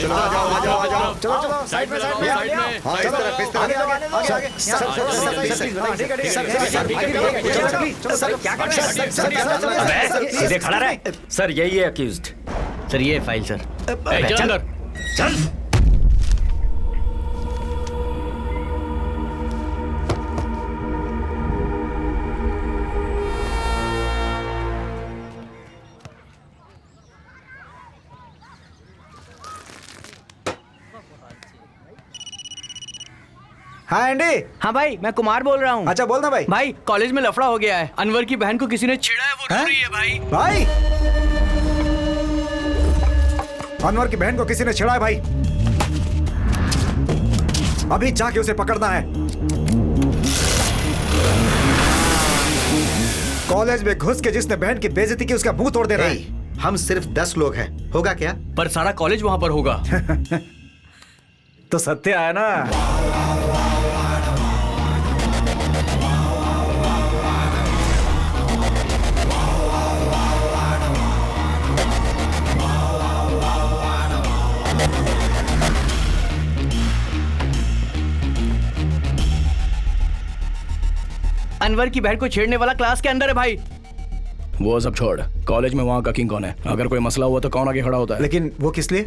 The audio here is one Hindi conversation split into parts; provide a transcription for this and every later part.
चलो आ जाओ आ जाओ आ जाओ। चलो चलो साइड में साइड में हाँ इस तरफ इस तरफ आगे आगे आगे सर सीधे खड़ा रहे। सर यही है अक्यूज्ड। सर ये फाइल सर। चल अंदर चल। हाँ एंडी। हाँ भाई मैं कुमार बोल रहा हूँ। अच्छा बोलना भाई। भाई कॉलेज में लफड़ा हो गया है। अनवर की बहन को किसी ने छेड़ा है, वो रो रही है भाई। भाई अनवर की बहन को किसी ने छेड़ा है भाई। अभी जाके उसे पकड़ना है। कॉलेज में घुस के जिसने बहन की बेइज्जती की उसका मुंह तोड़ देना है। हम सिर्फ 10 लोग हैं, होगा क्या? पर सारा कॉलेज वहाँ पर होगा। तो सत्य आया ना। अनवर की बहन को छेड़ने वाला क्लास के अंदर है भाई। वो सब छोड़, कॉलेज में वहाँ का किंग कौन है? अगर कोई मसला हुआ तो कौन आगे खड़ा होता है? लेकिन वो किस लिए?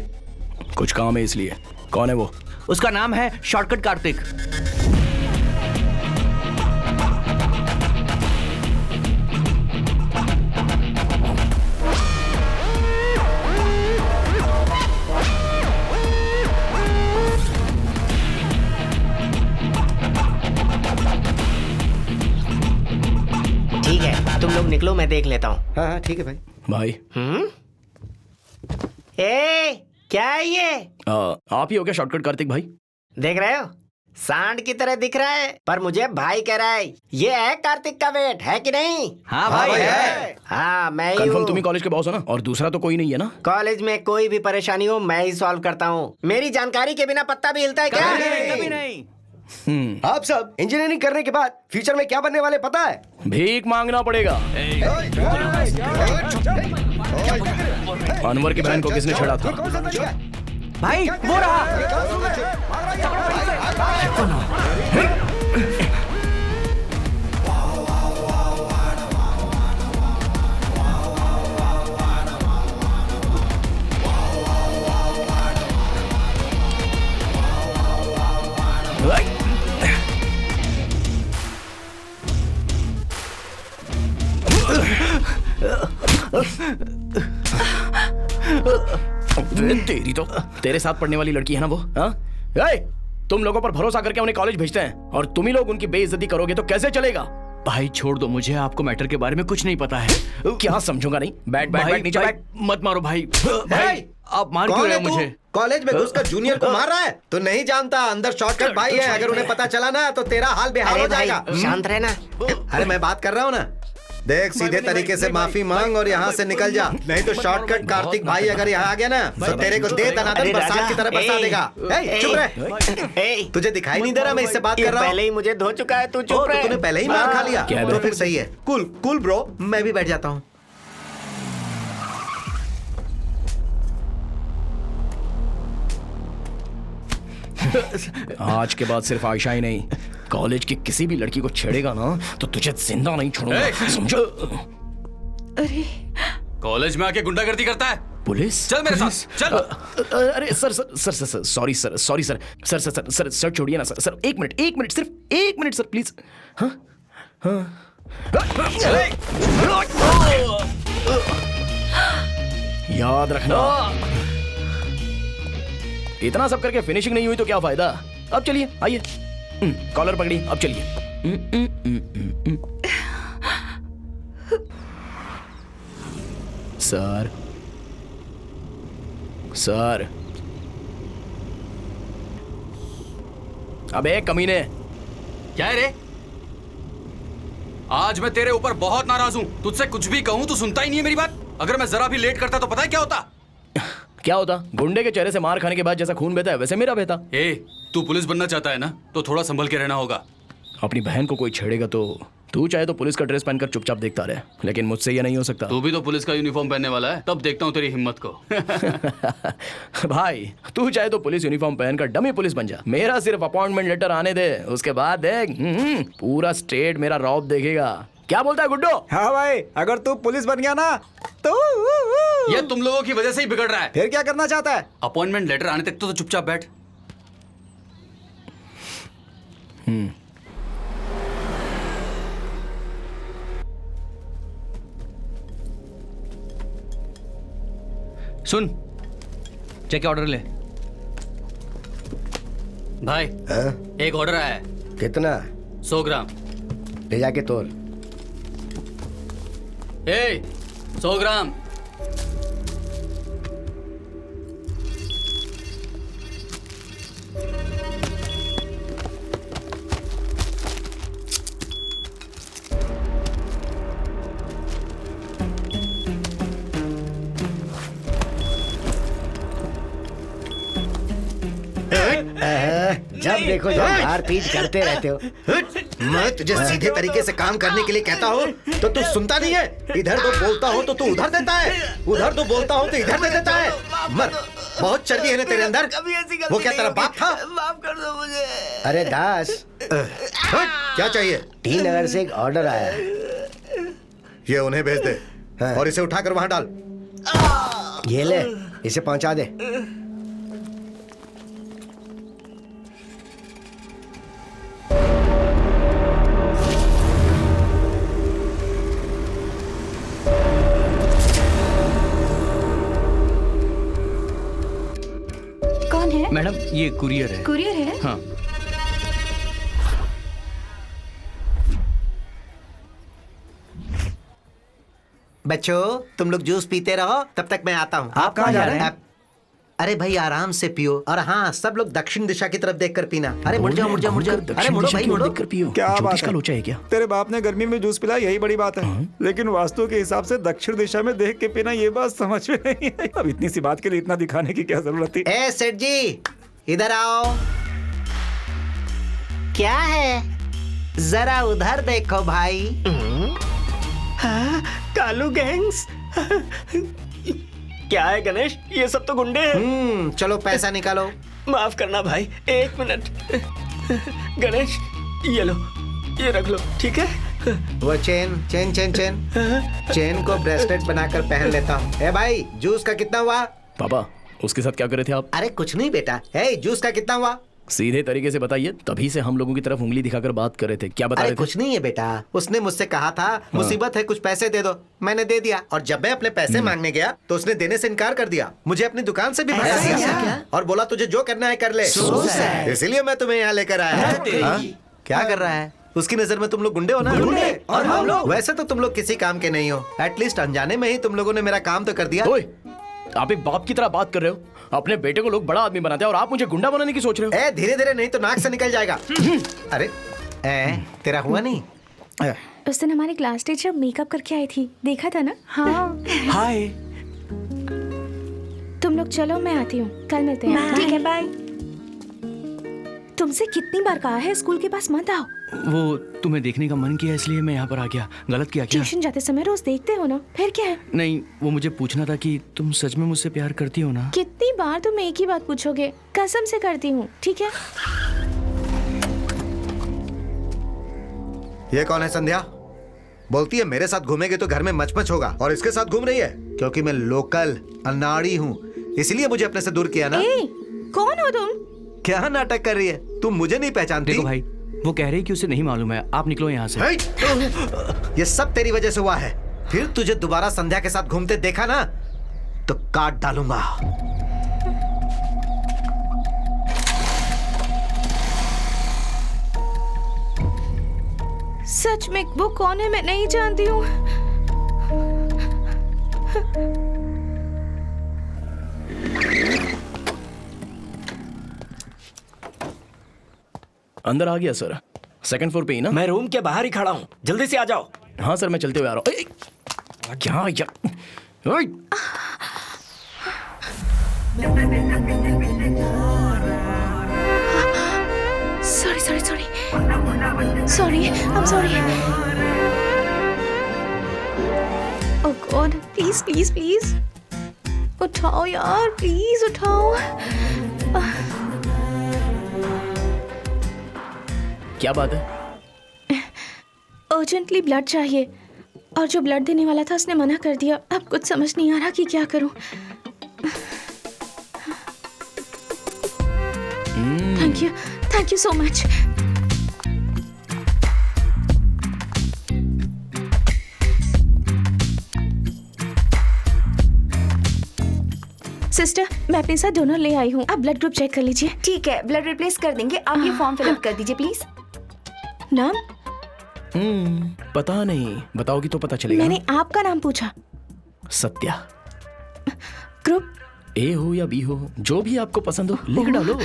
कुछ काम है इसलिए। कौन है वो? उसका नाम है शॉर्टकट कार्तिक। ठीक है तुम लोग निकलो, मैं देख लेता हूँ। हाँ हाँ ठीक है भाई। भाई ए क्या है ये? आप ही हो क्या शॉर्टकट कार्तिक भाई? देख रहे हो, सांड की तरह दिख रहा है पर मुझे भाई कह रहा है। ये है कार्तिक का वेट, है कि नहीं? हाँ भाई है। हाँ मैं ही कंफर्म हूँ। तुम ही कॉलेज के बॉस हो ना? और दूसरा तो कोई नहीं है ना? कॉलेज में कोई भी परेशानी हो मैं ही सॉल्व करता हूँ। मेरी जानकारी के बिना पत्ता भी हिलता है क्या? कभी नहीं। आप सब इंजीनियरिंग करने के बाद फ्यूचर में क्या बनने वाले पता है? भीख मांगना पड़ेगा। अनवर की बहन को किसने छेड़ा था? भाई वो रहा। तेरी तो तेरे साथ पढ़ने वाली लड़की है ना वो? हाँ? तुम लोगों पर भरोसा करके उन्हें कॉलेज भेजते हैं और तुम ही लोग उनकी बेइज्जती करोगे तो कैसे चलेगा? भाई छोड़ दो मुझे, आपको मैटर के बारे में कुछ नहीं पता है। क्या समझूंगा नहीं? बैठ बैठ बैठ नीचे बैठ। मत मारो भाई। भाई आप मार क्यों कौन रहे है हो तू? मुझे? कॉलेज में घुसकर जूनियर को मार रहा है? तो नहीं जानता अंदर शॉर्टकट भाई है। अगर उन्हें पता चला ना तो तेरा हाल बेहाल हो अरे भाई जाएगा। शांत रहना। अरे मैं बात कर रहा हूँ ना। देख सीधे तरीके से माफी मांग और यहाँ से निकल जा, नहीं तो शॉर्टकट कार्तिक भाई अगर यहाँ आ गया ना तो तेरे को दे दनादन बरसात की तरह बरसा देगा। चुप रहे। तुझे दिखाई नहीं दे रहा मैं इससे बात कर रहा हूँ? पहले ही मुझे धो चुका है, तू चुप तो रहे। तूने पहले ही मार खा लिया क्या है? तो फिर सही है। कूल कूल ब्रो, मैं भी बैठ जाता हूँ। आज के बाद सिर्फ आयशा ही नहीं, कॉलेज की किसी भी लड़की को छेड़ेगा ना तो तुझे जिंदा नहीं छोड़ूंगा, समझो? अरे कॉलेज में आके गुंडागर्दी करता है। पुलिस? चल मेरे साथ चल। अरे sir sir sir sir sorry sir, sorry sir, sir sir sir sir sir छोड़िए ना सर। सर एक मिनट सिर्फ एक मिनट सर प्लीज। हाँ हाँ याद रखना, इतना सब करके फिनिशिंग नहीं हुई तो क्या फायदा? अब चलिए आइए, कॉलर पकड़ी, अब चलिए। सर सर, अबे कमीने, क्या है रे? आज मैं तेरे ऊपर बहुत नाराज हूँ। तुझसे कुछ भी कहूँ तू सुनता ही नहीं है मेरी बात। अगर मैं जरा भी लेट करता तो पता है क्या होता? क्या होता? गुंडे के चेहरे से मार खाने के बाद जैसा खून बहता है वैसे मेरा बहता। ए, तू पुलिस बनना चाहता है ना तो थोड़ा संभल के रहना होगा। अपनी बहन को कोई छेड़ेगा तो तू चाहे तो पुलिस का ड्रेस पहनकर चुपचाप देखता रहे, लेकिन मुझसे ये नहीं हो सकता। तू भी तो पुलिस का यूनिफॉर्म पहनने वाला है, तब देखता हूँ तेरी हिम्मत को। भाई तू चाहे तो पुलिस यूनिफॉर्म पहनकर डमी पुलिस बन जा, मेरा सिर्फ अपॉइंटमेंट लेटर आने दे, उसके बाद देख पूरा स्टेट मेरा रौब देखेगा। क्या बोलता है गुड्डो? हाँ भाई, अगर तू पुलिस बन गया ना तो ये तुम लोगों की वजह से ही बिगड़ रहा है। फिर क्या करना चाहता है? अपॉइंटमेंट लेटर आने तक तो चुपचाप बैठ। सुन, चेक ऑर्डर ले। भाई एक ऑर्डर आया है, कितना? 100 ग्राम। ले जाके तोल। 100 ग्राम। जब देखो जब मार पीट करते रहते हो। मैं तुझे सीधे तरीके से काम करने के लिए कहता हूँ तो तू सुनता नहीं है। इधर तो बोलता हो तो तू उधर देता है, उधर तो बोलता हो तो इधर दे देता है। मर, बहुत चर्बी है ना तेरे अंदर। वो क्या तेरा बाप था? माफ कर दो मुझे। अरे दास, क्या चाहिए? टी नगर से एक ऑर्डर आया है। ये उन्हें भेज दे और इसे उठाकर वहां डाल। ये ले, इसे पहुंचा दे। कौन है? मैडम ये कुरियर है। कुरियर है? हाँ। बच्चों, तुम लोग जूस पीते रहो, तब तक मैं आता हूँ। आप कहाँ जा रहे हैं? अरे भाई आराम से पियो, और हाँ सब लोग दक्षिण दिशा की तरफ देखकर पीना। अरे मुड़ जाओ मुड़ जाओ मुड़ जाओ। अरे मुड़ो भाई मुड़ो। देखकर पियो। क्या बात ज्योतिष का है? लोचा है क्या? तेरे बाप ने गर्मी में जूस पिलाया, यही बड़ी बात है। लेकिन वास्तु के हिसाब से दक्षिण दिशा में देख के पीना, ये बात समझ में नहीं आई। अब इतनी सी बात के लिए इतना दिखाने की क्या जरूरत थी? ए सेठ जी, इधर आओ। क्या है? जरा उधर देखो भाई। कालू गैंग्स। क्या है गणेश, ये सब तो गुंडे हैं। चलो पैसा निकालो। माफ करना भाई, 1 मिनट। गणेश ये लो, ये रख लो, ठीक है? वो चेन को ब्रेसलेट बनाकर पहन लेता हूँ। ए भाई, जूस का कितना हुआ? पापा उसके साथ क्या कर रहे थे आप? अरे कुछ नहीं बेटा। ए जूस का कितना हुआ? सीधे तरीके से बताइए, तभी से हम लोगों की तरफ उंगली दिखाकर बात कर रहे थे। क्या बता अरे रहे थे? कुछ नहीं है बेटा, उसने मुझसे कहा था मुसीबत है कुछ पैसे दे दो, मैंने दे दिया। और जब मैं अपने पैसे मांगने गया तो उसने देने से इनकार कर दिया, मुझे अपनी दुकान से भी भगा दिया और बोला तुझे जो करना है कर ले। इसीलिए मैं तुम्हें यहाँ लेकर आया। हाँ? क्या कर रहा है? उसकी नजर में तुम लोग गुंडे हो ना? गुंडे और हम लोग। वैसे तो तुम लोग किसी काम के नहीं हो, एटलीस्ट अनजाने में ही तुम लोगों ने मेरा काम तो कर दिया। ओए, आप एक बाप की तरह बात कर रहे हो। अपने बेटे को लोग बड़ा आदमी बनाते हैं और आप मुझे गुंडा बनाने की सोच रहे हो। ए धीरे धीरे, नहीं तो नाक से निकल जाएगा। अरे तेरा हुआ नहीं? उस दिन हमारी क्लास टीचर मेकअप करके आई थी, देखा था ना? हाँ। हाय। तुम लोग चलो, मैं आती हूँ, कल मिलते हैं। ठीक है, बाय। तुमसे कितनी बार कहा है स्कूल के पास मत आओ। वो तुम्हें देखने का मन किया इसलिए मैं यहाँ पर आ गया। गलत किया क्या? ट्यूशन जाते समय रोज देखते हो ना, फिर क्या है? नहीं, वो मुझे पूछना था कि तुम सच में मुझसे प्यार करती हो ना? कितनी बार तुम एक ही बात पूछोगे? कसम से करती हूँ, ठीक है? ये कौन है? संध्या बोलती है मेरे साथ घूमेगे तो घर में मचमच होगा, और इसके साथ घूम रही है क्योंकि मैं लोकल अनाड़ी हूँ, इसलिए मुझे अपने से दूर किया ना। ए, कौन हो तुम? क्या नाटक कर रही है? तुम मुझे नहीं पहचानती? देखो भाई, वो कह रही कि उसे नहीं मालूम है। आप निकलो यहाँ से। ये सब तेरी वजह से हुआ है। फिर तुझे दोबारा संध्या के साथ घूमते देखा ना तो काट डालूंगा। सच में वो कौन है मैं नहीं जानती हूँ। अंदर आ गया सर, 2nd फ्लोर पे ही ना? मैं रूम के बाहर ही खड़ा हूँ, जल्दी से आ जाओ। हाँ सर, मैं चलते हुए आ रहा हूँ। क्या यार? Sorry sorry sorry. Sorry, I am sorry. Oh God, please please please उठाओ यार, प्लीज उठाओ। क्या बात है? अर्जेंटली ब्लड चाहिए और जो ब्लड देने वाला था उसने मना कर दिया। अब कुछ समझ नहीं आ रहा कि क्या करूं। Thank you so much. Sister, मैं अपने साथ डोनर ले आई हूँ, आप ब्लड ग्रुप चेक कर लीजिए। ठीक है, ब्लड रिप्लेस कर देंगे। आप ये फॉर्म फिलअप कर दीजिए प्लीज। नाम? पता नहीं, बताओगी तो पता चलेगा। मैंने आपका नाम पूछा। सत्या। ग्रुप? ए हो या बी हो, जो भी आपको पसंद हो लिख डालो।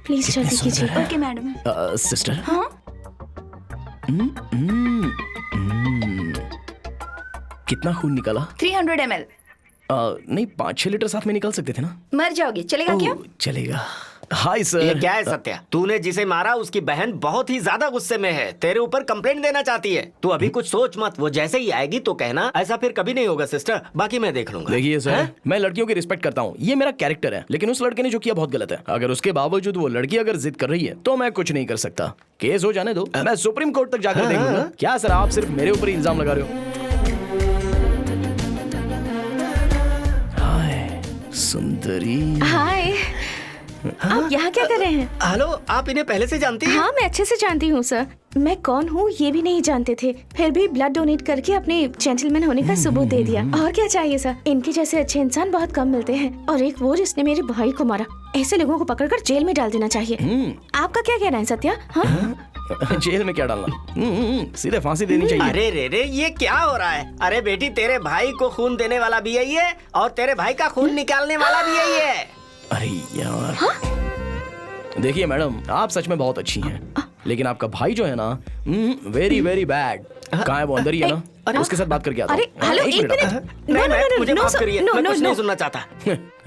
प्लीज जल्दी कीजिए। Okay madam. सिस्टर। हाँ? कितना खून निकाला? 300 ml। नहीं, 5-6 लीटर साथ में निकाल सकते थे ना। मर जाओगे, चलेगा क्या? चलेगा। हाय ये सर। क्या है सत्या? तूने जिसे मारा उसकी बहन बहुत ही ज्यादा गुस्से में है, तेरे ऊपर कंप्लेंट देना चाहती है। तू अभी कुछ सोच मत, वो जैसे ही आएगी तो कहना ऐसा फिर कभी नहीं होगा सिस्टर, बाकी मैं देख लूंगा। देखिए सर, हैं? मैं लड़कियों की रिस्पेक्ट करता हूँ, ये मेरा कैरेक्टर है, लेकिन उस लड़के ने जो किया बहुत गलत है। अगर उसके बावजूद वो लड़की अगर जिद कर रही है तो मैं कुछ नहीं कर सकता। केस हो जाने दो, मैं सुप्रीम कोर्ट तक जाकर देख लूंगा। क्या सर, आप सिर्फ मेरे ऊपर इल्जाम लगा रहे हो? हाय सुंदरी। हाय, आप यहाँ क्या कर रहे हैं? हेलो, आप इन्हें पहले से जानती हैं? हाँ, मैं अच्छे से जानती हूँ सर। मैं कौन हूँ ये भी नहीं जानते थे, फिर भी ब्लड डोनेट करके अपने जेंटलमैन होने का सबूत दे दिया। और क्या चाहिए सर? इनके जैसे अच्छे इंसान बहुत कम मिलते हैं, और एक वो जिसने मेरे भाई को मारा। ऐसे लोगों को पकड़कर जेल में डाल देना चाहिए। आपका क्या कहना है सत्या? हाँ? जेल में क्या डालना? सीधे फांसी देनी चाहिए। अरे रे रे, ये क्या हो रहा है? अरे बेटी, तेरे भाई को खून देने वाला भी यही है और तेरे भाई का खून निकालने वाला भी यही है। अरे यार, देखिए मैडम, आप सच में बहुत अच्छी हैं, लेकिन आपका भाई जो है ना, वेरी वेरी बैड। कहाँ है वो? अंदर ही है ना? उसके साथ बात करके आता हूँ। अरे हेलो, एक मिनट। नहीं, मुझे माफ करिए, मैं कुछ नहीं सुनना चाहता।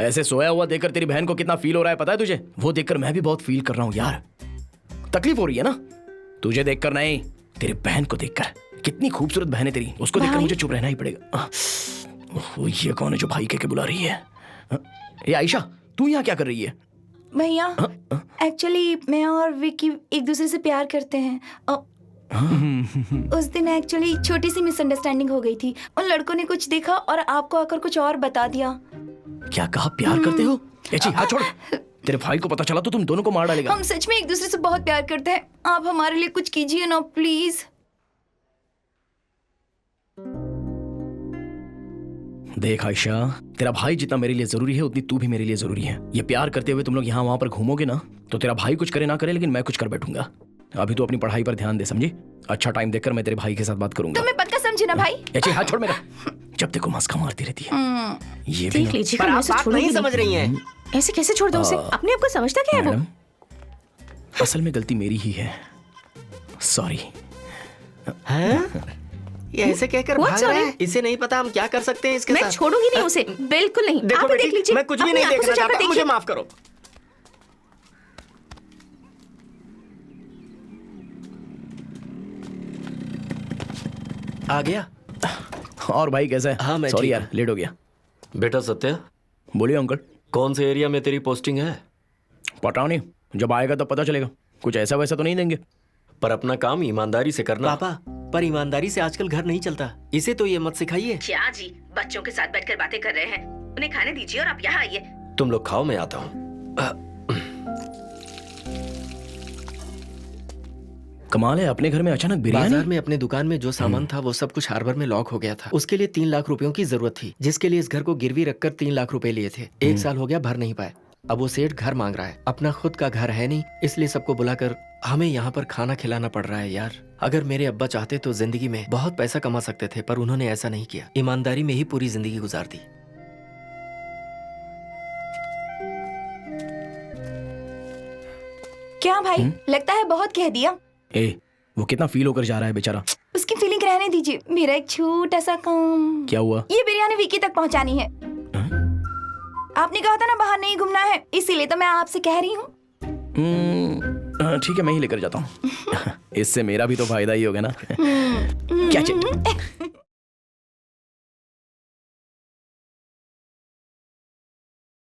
ऐसे सोया हुआ देखकर तेरी बहन को कितना फील हो रहा है पता है तुझे? वो देखकर मैं भी बहुत फील कर रहा हूँ यार। तकलीफ हो रही है ना? तुझे देखकर नहीं, तेरी बहन को देखकर। कितनी खूबसूरत बहन है तेरी, उसको देखकर मुझे चुप रहना ही पड़ेगा। ये कौन है जो भाई के बुला रही है? ये आयशा, तू यहाँ क्या कर रही है? भैया, एक्चुअली मैं और विकी एक दूसरे से प्यार करते हैं। उस दिन एक्चुअली छोटी सी मिसअंडरस्टैंडिंग हो गई थी। उन लड़कों ने कुछ देखा और आपको आकर कुछ और बता दिया। क्या कहा? प्यार करते हो? हाथ छोड़। तेरे भाई को पता चला तो तुम दोनों को मार डालेगा। हम सच में एक दूसरे से बहुत प्यार करते हैं। आप हमारे लिए कुछ कीजिए ना प्लीज। देख आयशा, तेरा भाई जितना मेरे लिए जरूरी है उतनी तू भी मेरे लिए जरूरी है। ये प्यार करते हुए तुम लोग यहाँ वहां पर घूमोगे ना, तो तेरा भाई कुछ करे ना करे, लेकिन मैं कुछ कर बैठूंगा। अभी तो अपनी पढ़ाई पर ध्यान दे, समझी? अच्छा टाइम देखकर मैं तेरे भाई के साथ बात करूंगा। तुम्हें पक्का समझे ना भाई? हाथ छोड़ मेरा। जब देखो मस्का मारती रहती है। ये भी देख लीजिए, पर मैं आप उसे बात छोड़ूंगी नहीं समझ रही हैं। ऐसे कैसे छोड़ दूं उसे? अपने आप को समझता क्या है वो? मैडम, असल में गलती मेरी ही है, सॉरी। ये ऐसे कहकर What, भाग रहा है। sorry? इसे नहीं पता हम क्या कर सकते हैं इसके मैं साथ। छोड़ूंगी नहीं उसे, बिल्कुल नहीं। देखो आप ही देख बेटी, लीजिए, मैं कुछ भी अपनी नहीं आंखों से देखना जाकर चाहता, मुझे देखिए। माफ करो। आ गया? और भाई कैसा है? हाँ, मैं सॉरी ठीक यार, लेट हो गया। बेटा सत्या, बोलिए अंकल। कौन से एरिया में तेरी पोस्टिंग है? पता नहीं, जब आएगा तब पता चलेगा। कुछ ऐसा वैसा तो नहीं देंगे। पर अपना काम ईमानदारी से करना। पापा, पर ईमानदारी से आजकल घर नहीं चलता, इसे तो ये मत सिखाइए। क्या जी, बच्चों के साथ बैठकर बातें कर रहे हैं। उन्हें खाने दीजिए और आप यहाँ आइए। तुम लोग खाओ, मैं आता हूँ। कमाल है, अपने घर में अचानक बिरयानी। बाजार में अपने दुकान में जो सामान था वो सब कुछ हार्बर में लॉक हो गया था। उसके लिए 3 लाख रुपयों की जरूरत थी, जिसके लिए इस घर को गिरवी रखकर 3 लाख रुपए लिए थे। 1 साल हो गया, भर नहीं पाए। अब वो सेठ घर मांग रहा है। अपना खुद का घर है नहीं, इसलिए सबको बुलाकर हमें यहाँ पर खाना खिलाना पड़ रहा है यार। अगर मेरे अब्बा चाहते तो जिंदगी में बहुत पैसा कमा सकते थे, पर उन्होंने ऐसा नहीं किया। ईमानदारी में ही पूरी जिंदगी गुजार दी। क्या भाई, लगता है बहुत कह दिया। वो कितना फील होकर जा रहा है बेचारा। उसकी फीलिंग रहने दीजिए, मेरा एक छोटा सा काम। क्या हुआ? ये बिरयानी विकी तक पहुंचानी है। आपने कहा था ना बाहर नहीं घूमना है, इसीलिए तो मैं आपसे कह रही हूँ। ठीक है, मैं ही लेकर जाता हूँ। इससे मेरा भी तो फायदा ही होगा ना। क्या चिट?